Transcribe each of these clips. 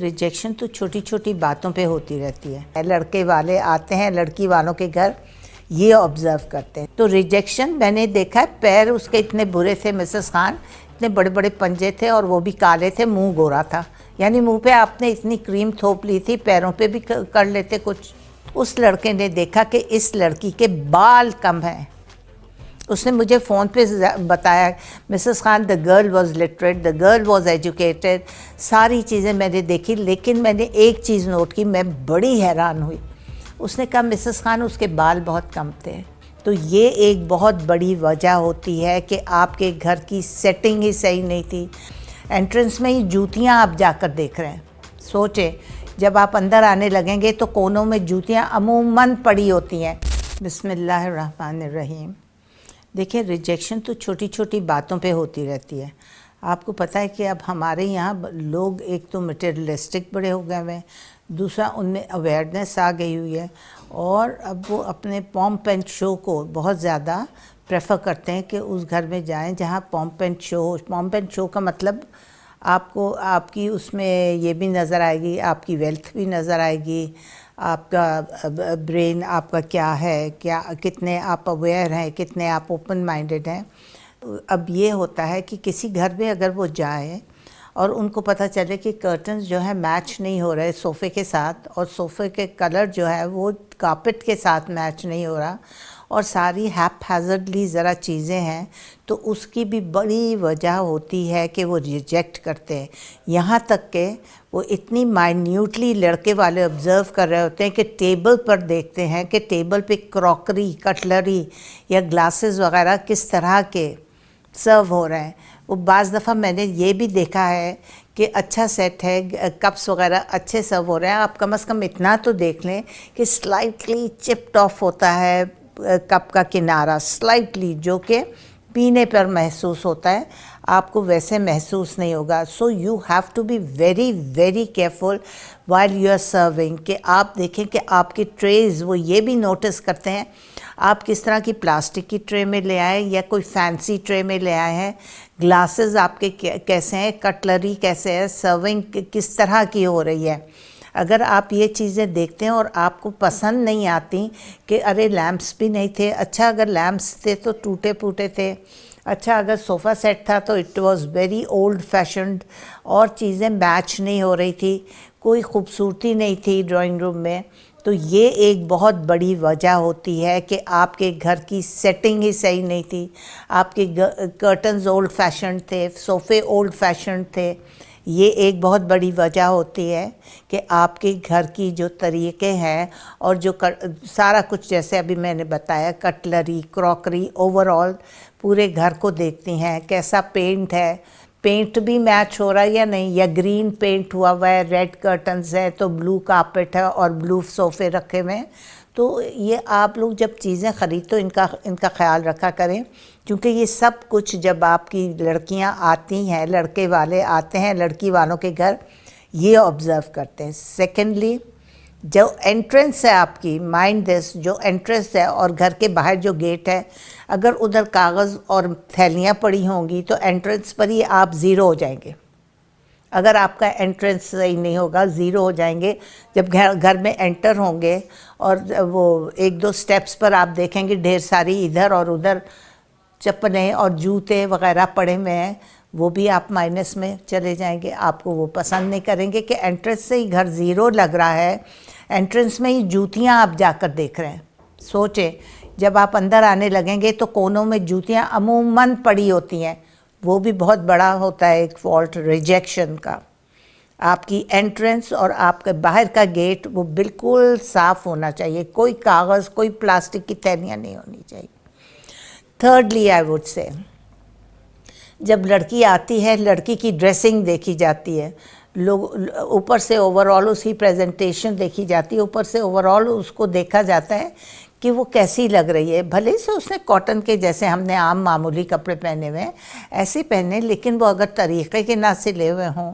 Rejection तो छोटी छोटी बातों पे होती रहती है। लड़के वाले आते हैं लड़की वालों के घर, ये ऑब्ज़र्व करते हैं। तो रिजेक्शन मैंने देखा है, पैर उसके इतने बुरे थे मिसेस खान, इतने बड़े बड़े पंजे थे और वो भी काले थे, मुंह गोरा था। यानी मुंह पे आपने इतनी क्रीम थोप ली थी, पैरों पे भी कर लेते कुछ। उस लड़के ने देखा कि इस लड़की के बाल कम हैं। उसने मुझे फ़ोन पे बताया, Mrs Khan the girl was literate, the girl was educated, सारी चीज़ें मैंने देखी। लेकिन मैंने एक चीज़ नोट की, मैं बड़ी हैरान हुई। उसने कहा मिसेस खान उसके बाल बहुत कम थे। तो ये एक बहुत बड़ी वजह होती है कि आपके घर की सेटिंग ही सही नहीं थी। एंट्रेंस में ही जूतियाँ आप जाकर देख रहे हैं। सोचें, जब आप अंदर आने लगेंगे तो कोनों में जूतियाँ अमूमन पड़ी होती हैं। बिस्मिल्लाहिर्रहमानिर्रहीम। देखिए, रिजेक्शन तो छोटी छोटी बातों पे होती रहती है। आपको पता है कि अब हमारे यहाँ लोग एक तो मटेरियलिस्टिक बड़े हो गए हैं, दूसरा उनमें अवेयरनेस आ गई हुई है और अब वो अपने पॉम्प एंड शो को बहुत ज़्यादा प्रेफर करते हैं कि उस घर में जाएं जहाँ पॉम्प एंड शो हो। पॉम्प एंड शो का मतलब आपको आपकी उसमें ये भी नज़र आएगी, आपकी वेल्थ भी नज़र आएगी, आपका ब्रेन आपका क्या है, क्या कितने आप अवेयर हैं, कितने आप ओपन माइंडेड हैं। अब ये होता है कि किसी घर में अगर वो जाए और उनको पता चले कि कर्टन्स जो है मैच नहीं हो रहे सोफ़े के साथ, और सोफ़े के कलर जो है वो कारपेट के साथ मैच नहीं हो रहा, और सारी हैपहैज़र्डली ज़रा चीज़ें हैं, तो उसकी भी बड़ी वजह होती है कि वो रिजेक्ट करते हैं। यहाँ तक कि वो इतनी माइन्यूटली लड़के वाले ऑब्ज़र्व कर रहे होते हैं कि टेबल पर देखते हैं कि टेबल पे क्रॉकरी, कटलरी या ग्लासेस वगैरह किस तरह के सर्व हो रहे हैं। वो बाज़ दफ़ा मैंने ये भी देखा है कि अच्छा सेट है, कप्स वगैरह अच्छे सर्व हो रहे हैं। आप कम से कम इतना तो देख लें कि स्लाइटली चिप्ड ऑफ होता है कप का किनारा, स्लाइटली, जो कि पीने पर महसूस होता है, आपको वैसे महसूस नहीं होगा। So you have to be very very careful while you are serving, कि आप देखें कि आपके ट्रेज़, वो ये भी नोटिस करते हैं आप किस तरह की प्लास्टिक की ट्रे में ले आए या कोई फैंसी ट्रे में ले आए हैं, ग्लासेस आपके कैसे हैं, कटलरी कैसे है, सर्विंग किस तरह की हो रही है। अगर आप ये चीज़ें देखते हैं और आपको पसंद नहीं आती कि अरे लैम्प्स भी नहीं थे, अच्छा अगर लैम्प्स थे तो टूटे फूटे थे, अच्छा अगर सोफ़ा सेट था तो it was very old fashioned, और चीज़ें मैच नहीं हो रही थी, कोई खूबसूरती नहीं थी ड्राइंग रूम में, तो ये एक बहुत बड़ी वजह होती है कि आपके घर की सेटिंग ही सही नहीं थी। आपके कर्टन्स ओल्ड फैशन्ड थे, सोफ़े ओल्ड फैशन्ड थे। ये एक बहुत बड़ी वजह होती है कि आपके घर की जो तरीके हैं और जो सारा कुछ, जैसे अभी मैंने बताया, कटलरी, क्रॉकरी, ओवरऑल पूरे घर को देखती हैं, कैसा पेंट है, पेंट भी मैच हो रहा है या नहीं, या ग्रीन पेंट हुआ हुआ है, रेड कर्टन्स है तो ब्लू कारपेट है और ब्लू सोफ़े रखे हुए हैं। तो ये आप लोग जब चीज़ें ख़रीद तो इनका ख्याल रखा करें, क्योंकि ये सब कुछ जब आपकी लड़कियां आती हैं, लड़के वाले आते हैं लड़की वालों के घर, ये ऑब्ज़र्व करते हैं। सेकेंडली, जो एंट्रेंस है आपकी, माइंड दिस, जो एंट्रेंस है और घर के बाहर जो गेट है, अगर उधर कागज़ और थैलियाँ पड़ी होंगी तो एंट्रेंस पर ही आप ज़ीरो हो जाएंगे। अगर आपका एंट्रेंस सही नहीं होगा, ज़ीरो हो जाएंगे। जब घर में एंटर होंगे और वो एक दो स्टेप्स पर आप देखेंगे ढेर सारी इधर और उधर चप्पलें और जूते वगैरह पड़े हुए हैं, वो भी आप माइनस में चले जाएंगे। आपको वो पसंद नहीं करेंगे कि एंट्रेंस से ही घर ज़ीरो लग रहा है, एंट्रेंस में ही जूतियाँ आप जाकर देख रहे हैं। सोचें, जब आप अंदर आने लगेंगे तो कोनों में जूतियाँ अमूमन पड़ी होती हैं, वो भी बहुत बड़ा होता है एक फॉल्ट रिजेक्शन का। आपकी एंट्रेंस और आपके बाहर का गेट वो बिल्कुल साफ़ होना चाहिए, कोई कागज़, कोई प्लास्टिक की थैलियाँ नहीं होनी चाहिए। थर्डली आई वुड से, जब लड़की आती है, लड़की की ड्रेसिंग देखी जाती है, लोग ऊपर से ओवरऑल उसकी प्रेजेंटेशन देखी जाती है, ऊपर से ओवरऑल उसको देखा जाता है कि वो कैसी लग रही है। भले से उसने कॉटन के, जैसे हमने आम मामूली कपड़े पहने हुए हैं ऐसे पहने, लेकिन वो अगर तरीक़े के ना सिले हुए हों,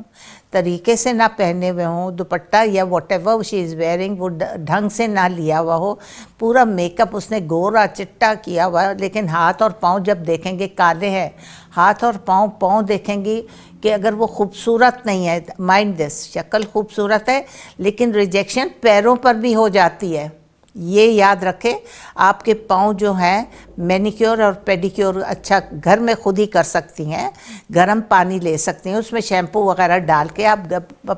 तरीके से ना पहने हुए हों, दुपट्टा या व्हाटएवर शी इज़ वेयरिंग वो ढंग से ना लिया हुआ हो, पूरा मेकअप उसने गोरा चिट्टा किया हुआ, लेकिन हाथ और पाँव जब देखेंगे काले हैं, हाथ और पाँव देखेंगी कि अगर वो खूबसूरत नहीं है, माइंड दिस, शक्ल खूबसूरत है लेकिन रिजेक्शन पैरों पर भी हो जाती है। ये याद रखें, आपके पाँव जो हैं मैनिक्योर और पेडिक्योर अच्छा घर में खुद ही कर सकती हैं। गर्म पानी ले सकती हैं, उसमें शैम्पू वगैरह डाल के आप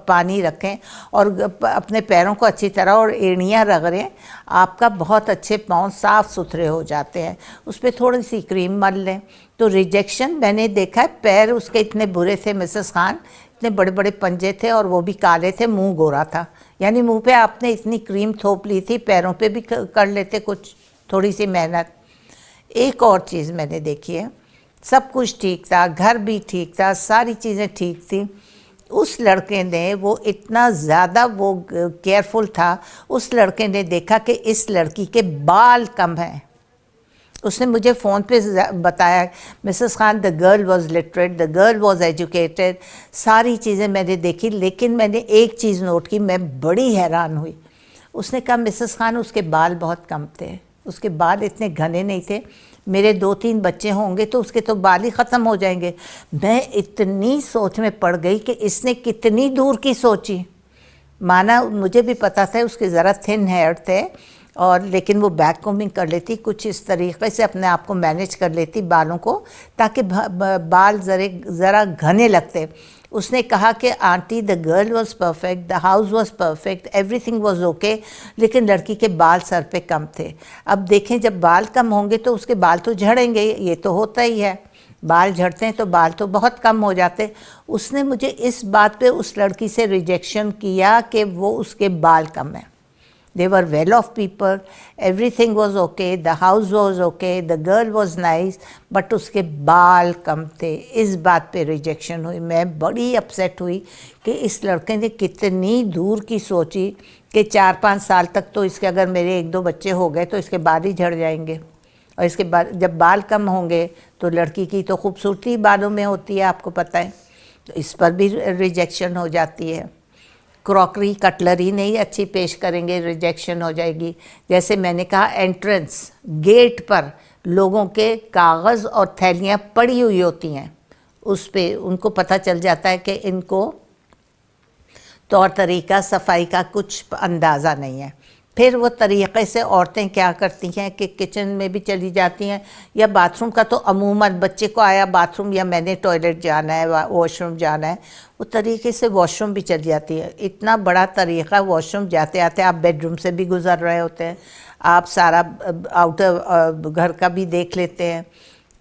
पानी रखें और अपने पैरों को अच्छी तरह और एड़ियाँ रगड़ें, आपका बहुत अच्छे पाँव साफ़ सुथरे हो जाते हैं। उस पर थोड़ी सी क्रीम मल लें। तो रिजेक्शन मैंने देखा है, पैर उसके इतने बुरे थे मिसेस खान, इतने बड़े बड़े पंजे थे और वो भी काले थे, मुंह गोरा था, यानी मुंह पे आपने इतनी क्रीम थोप ली थी, पैरों पे भी कर लेते कुछ थोड़ी सी मेहनत। एक और चीज़ मैंने देखी है, सब कुछ ठीक था, घर भी ठीक था, सारी चीज़ें ठीक थी, उस लड़के ने वो इतना ज़्यादा वो केयरफुल था, उस लड़के ने देखा कि इस लड़की के बाल कम हैं। उसने मुझे फ़ोन पे बताया, Mrs Khan the girl was literate, the girl was educated, सारी चीज़ें मैंने देखी, लेकिन मैंने एक चीज़ नोट की, मैं बड़ी हैरान हुई। उसने कहा मिसेस खान उसके बाल बहुत कम थे, उसके बाल इतने घने नहीं थे, मेरे 2-3 बच्चे होंगे तो उसके तो बाल ही ख़त्म हो जाएंगे। मैं इतनी सोच में पड़ गई कि इसने कितनी दूर की सोची। माना मुझे भी पता था उसके ज़रा थिन हेयर थे और लेकिन वो बैक कोमिंग कर लेती, कुछ इस तरीके से अपने आप को मैनेज कर लेती बालों को, ताकि बाल ज़रा घने लगते। उसने कहा कि aunty the girl was perfect, the house was perfect, everything was okay, लेकिन लड़की के बाल सर पे कम थे। अब देखें जब बाल कम होंगे तो उसके बाल तो झड़ेंगे, ये तो होता ही है, बाल झड़ते हैं तो बाल तो बहुत कम हो जाते। उसने मुझे इस बात पे उस लड़की से रिजेक्शन किया कि वो उसके बाल कम हैं। They were well off people, everything was okay, the house was okay, the girl was nice, but उसके बाल कम थे। इस बात पे रिजेक्शन हुई। मैं बड़ी अपसेट हुई कि इस लड़के ने कितनी दूर की सोची कि 4-5 साल तक तो इसके अगर मेरे 1-2 बच्चे हो गए तो इसके बाल ही झड़ जाएंगे, और इसके बाद जब बाल कम होंगे तो लड़की की तो खूबसूरती बालों में होती है, आपको पता है, तो इस पर भी रिजेक्शन हो जाती है। क्रॉकरी कटलरी नहीं अच्छी पेश करेंगे, रिजेक्शन हो जाएगी। जैसे मैंने कहा एंट्रेंस गेट पर लोगों के कागज़ और थैलियाँ पड़ी हुई होती हैं, उस पे उनको पता चल जाता है कि इनको तौर तरीका सफाई का कुछ अंदाज़ा नहीं है। फिर वो तरीक़े से औरतें क्या करती हैं कि किचन में भी चली जाती हैं, या बाथरूम का तो अमूमन बच्चे को आया बाथरूम या मैंने टॉयलेट जाना है, वॉशरूम जाना है, वो तरीके से वॉशरूम भी चली जाती है। इतना बड़ा तरीक़ा, वॉशरूम जाते आते आप बेडरूम से भी गुज़र रहे होते हैं, आप सारा आउटर घर का भी देख लेते हैं,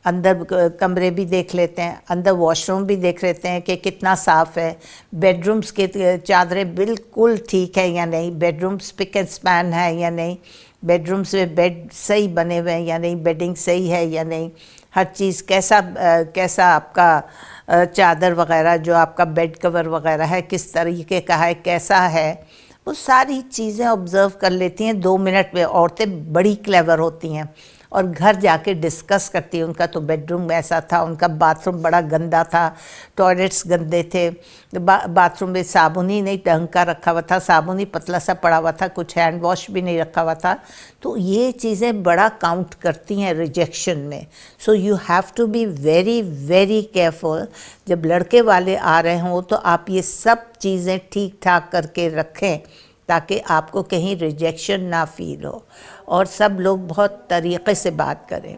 अंदर कमरे भी देख लेते हैं, अंदर वॉशरूम भी देख लेते हैं कि कितना साफ़ है, बेडरूम्स के चादरें बिल्कुल ठीक है या नहीं, बेडरूम स्पिक एंड स्पैन है या नहीं, बेडरूम्स में बेड सही बने हुए हैं या नहीं, बेडिंग सही है या नहीं, हर चीज़ कैसा आपका चादर वगैरह जो आपका बेड कवर वगैरह है किस तरीके का है, कैसा है, वो सारी चीज़ें ऑब्ज़र्व कर लेती हैं 2 मिनट में। औरतें बड़ी क्लेवर होती हैं और घर जाके डिस्कस करती है। उनका तो बेडरूम ऐसा था, उनका बाथरूम बड़ा गंदा था, टॉयलेट्स गंदे थे, बाथरूम में साबुन ही नहीं ढंग का रखा हुआ था, साबुन ही पतला सा पड़ा हुआ था, कुछ हैंड वॉश भी नहीं रखा हुआ था। तो ये चीज़ें बड़ा काउंट करती हैं रिजेक्शन में। So you have to be very very careful. जब लड़के वाले आ रहे हों तो आप ये सब चीज़ें ठीक ठाक करके रखें ताकि आपको कहीं रिजेक्शन ना फील हो और सब लोग बहुत तरीक़े से बात करें।